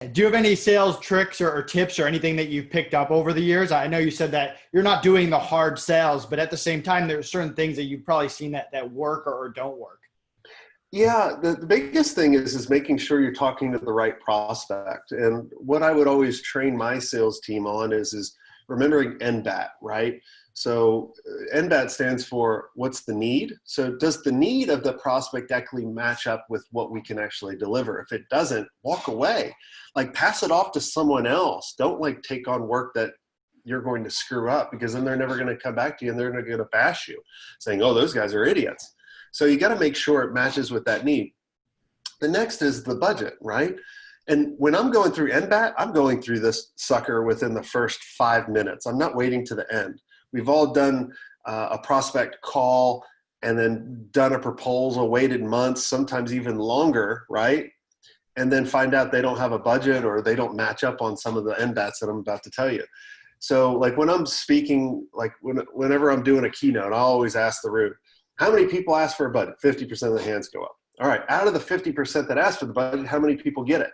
Do you have any sales tricks or tips or anything that you've picked up over the years? I know you said that you're not doing the hard sales, but at the same time, there are certain things that you've probably seen that work or don't work. Yeah, the biggest thing is making sure you're talking to the right prospect. And what I would always train my sales team on is remembering NBAT, right? So NBAT stands for what's the need? So does the need of the prospect actually match up with what we can actually deliver? If it doesn't, walk away. Like pass it off to someone else. Don't like take on work that you're going to screw up, because then they're never going to come back to you and they're going to bash you saying, oh, those guys are idiots. So you got to make sure it matches with that need. The next is the budget, right? And when I'm going through NBAT, I'm going through this sucker within the first 5 minutes. I'm not waiting to the end. We've all done a prospect call and then done a proposal, waited months, sometimes even longer, right? And then find out they don't have a budget or they don't match up on some of the NBATs that I'm about to tell you. So like when I'm speaking, like whenever I'm doing a keynote, I always ask the room, how many people ask for a budget? 50% of the hands go up. All right, out of the 50% that ask for the budget, how many people get it?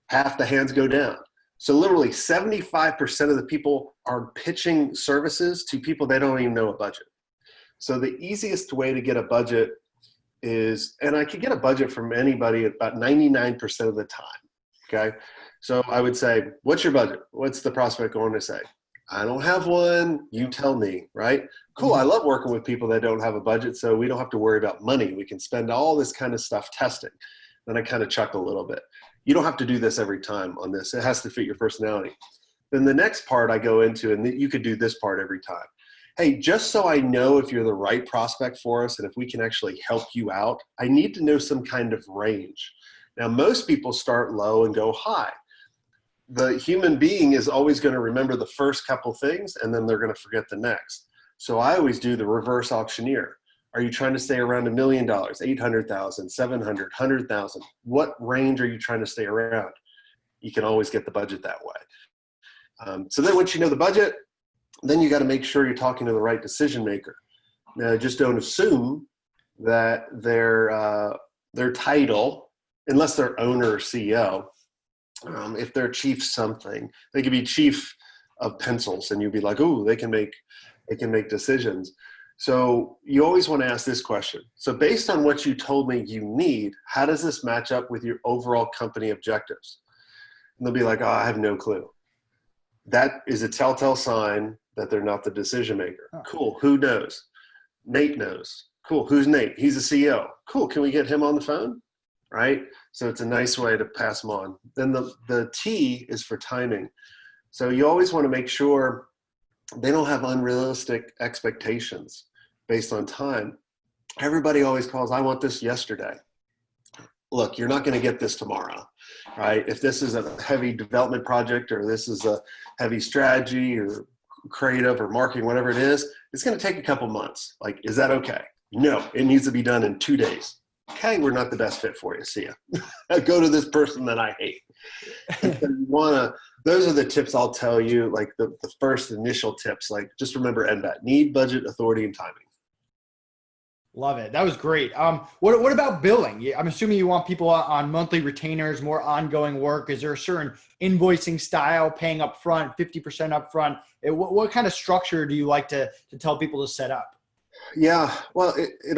Half the hands go down. So literally 75% of the people are pitching services to people they don't even know a budget. So the easiest way to get a budget is, and I could get a budget from anybody about 99% of the time, okay? So I would say, what's your budget? What's the prospect going to say? I don't have one, you tell me, right? Cool, I love working with people that don't have a budget, so we don't have to worry about money. We can spend all this kind of stuff testing. Then I kind of chuckle a little bit. You don't have to do this every time on this. It has to fit your personality. Then the next part I go into, and you could do this part every time. Hey, just so I know if you're the right prospect for us and if we can actually help you out, I need to know some kind of range. Now, most people start low and go high. The human being is always going to remember the first couple things and then they're going to forget the next. So I always do the reverse auctioneer. Are you trying to stay around $1 million, 800,000, 700, 100,000? What range are you trying to stay around? You can always get the budget that way. So then once you know the budget, then you got to make sure you're talking to the right decision maker. Now, just don't assume that their title, unless they're owner or CEO, if they're chief something, they could be chief of pencils, and you'd be like, "Ooh, they can make decisions." So you always want to ask this question. So based on what you told me you need, how does this match up with your overall company objectives? And they'll be like, "Oh, I have no clue." That is a telltale sign that they're not the decision maker. Cool. Who knows? Nate knows. Cool. Who's Nate? He's the CEO. Cool. Can we get him on the phone? Right? So it's a nice way to pass them on. Then the T is for timing. So you always want to make sure they don't have unrealistic expectations based on time. Everybody always calls, I want this yesterday. Look, you're not going to get this tomorrow, right? If this is a heavy development project or this is a heavy strategy or creative or marketing, whatever it is, it's going to take a couple months. Like, is that okay? No, it needs to be done in 2 days. Okay, we're not the best fit for you. See ya. Go to this person that I hate. And so you wanna, those are the tips I'll tell you, like the first initial tips, like just remember NBAT, need, budget, authority, and timing. Love it. That was great. What about billing? I'm assuming you want people on monthly retainers, more ongoing work. Is there a certain invoicing style, paying up front, 50% up front? What kind of structure do you like to tell people to set up? Yeah, well, it all